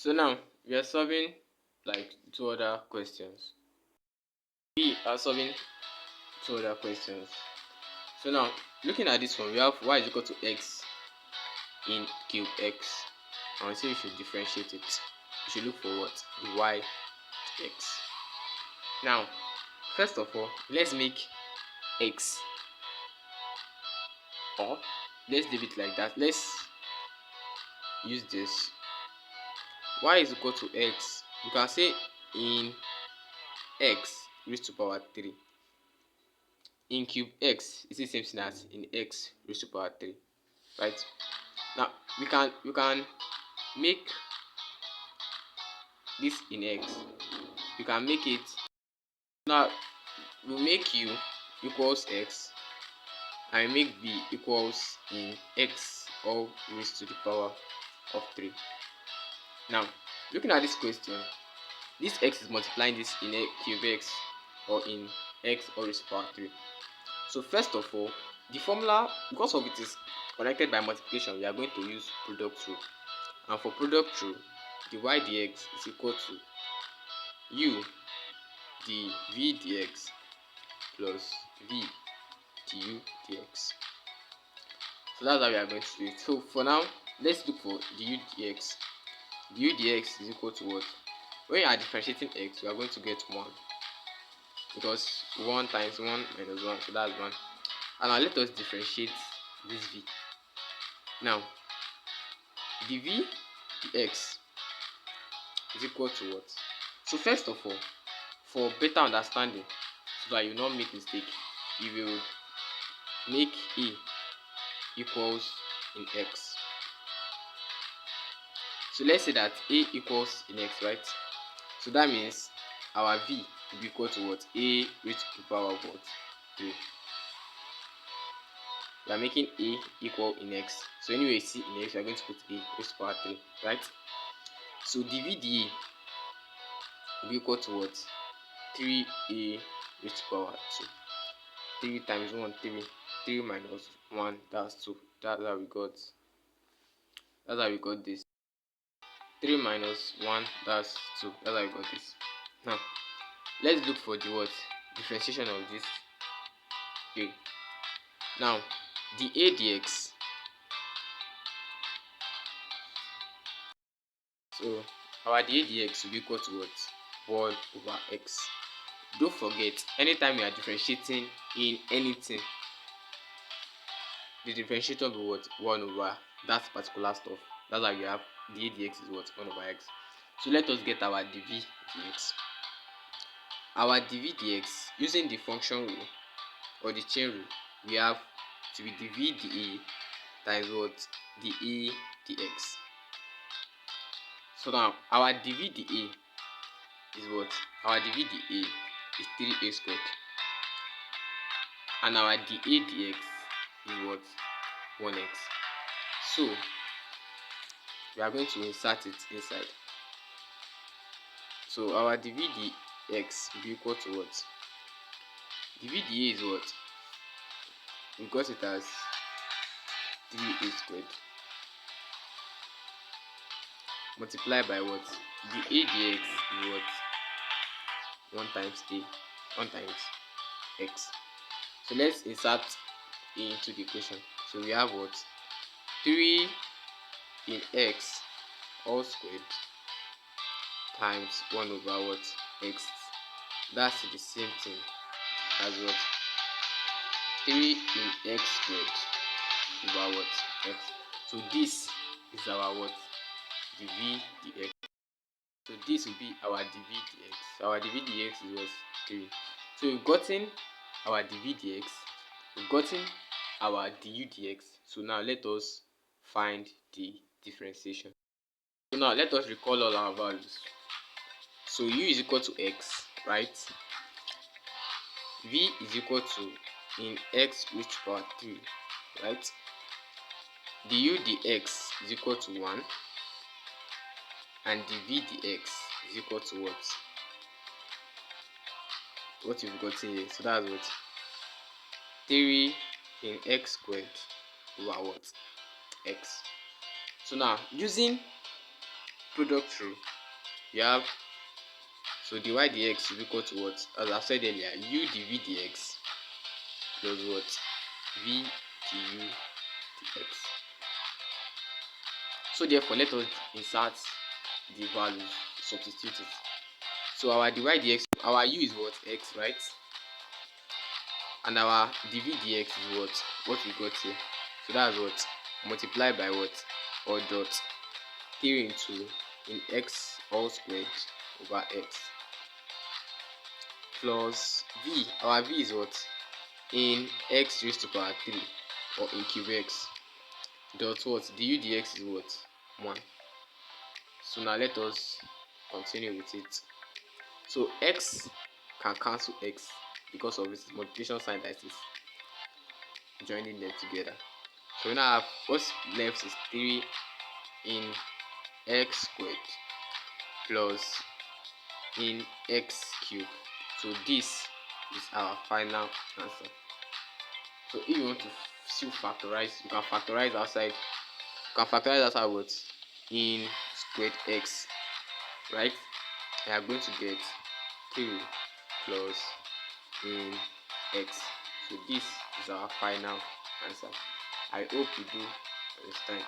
So now we are solving like two other questions. We are solving two other questions. So now looking at this one, we have y is equal to x in cube x, and we say we should differentiate it. We should look for what? The y to x. Now, first of all, let's make x, or let's leave it like that. Let's use this. Y is equal to x. You can say in x raised to power 3. In cube x is the same thing as in x raised to power 3, right? Now we can make this in x. You can make it now. We make u equals x, and we make b equals in x all raised to the power of 3. Now looking at this question, this x is multiplying this in a cube x or in x all raised to power 3. So first of all, the formula, because of it is connected by multiplication, we are going to use product rule. And for product rule, the y dx is equal to u dv dx plus v du dx. So that's how we are going to do it. So for now, let's look for du dx. Du dx is equal to what? When you are differentiating x, you are going to get 1, because 1 times 1 minus 1, so that's 1. And now let us differentiate this v. Now dv dx is equal to what? So first of all, for better understanding, so that you will not make mistake, you will make a equals in x. So let's say that a equals in x, right? So that means our v will be equal to what? A raised to the power of what? 3. We are making a equal in x. So anyway you see in x, we are going to put a raised to power 3, right? So dv dA will be equal to what? 3a raised to power 2. 3 times 1, 3. 3 minus 1, that's 2. That's how we got this. 3 minus 1, that's 2. That's how we got this. Now let's look for the what? Differentiation of this a. Now the a dx, so our dA dx will be equal to what? 1 over x. Don't forget, anytime you are differentiating in anything, the differentiator will be what? 1 over that particular stuff. That's why you have dA dx is what? 1 over x. So let us get our dv dx. Our dv dx, using the function rule or the chain rule, we have to be dv dA times what? dA dx. So now our dv dA is what? Our dv dA is 3a squared, and our dA dx is what? 1x. So we are going to insert it inside. So our dv dx will be equal to what? dv dA is what? We got it as 3a squared multiplied by what? The a dx is what? 1 times a, 1 times x. So let's insert a into the equation. So we have what? 3 in x all squared times 1 over what? X. That's the same thing as what? 3 in x squared over what? X. So this is our what? dv dx. So this will be our dv dx. Our dv dx is what? 3. So we've gotten our dv dx, we've gotten our du dx. So now let us find the differentiation. So now let us recall all our values. So u is equal to x, right? V is equal to in x raised to power 3, right? Du dx is equal to 1, and dv dx is equal to what? What you've got here. So that's what? 3 in x squared over what? X. So now using product rule, you have, so dy dx is equal to what? As I said earlier, u dv dx plus what? V du dx. So therefore, let us insert the values, substitute it. So our dy dx, our u is what? X, right? And our dv dx is what we got here. So that's what? Multiply by what? Or dot 3 into in x all squared over x plus v. Our v is what? In x raised to power 3 or in cube x dot what? Du dx is what? 1. So now let us continue with it. So x can cancel x because of its multiplication sign that is joining them together. So we now have what's left is 3 in x squared plus in x cubed. So this is our final answer. So if you want to still factorize, you can factorize outside. You can factorize outside what? In squared x, right? We are going to get 3 plus in x. So this is our final answer. I hope you do understand.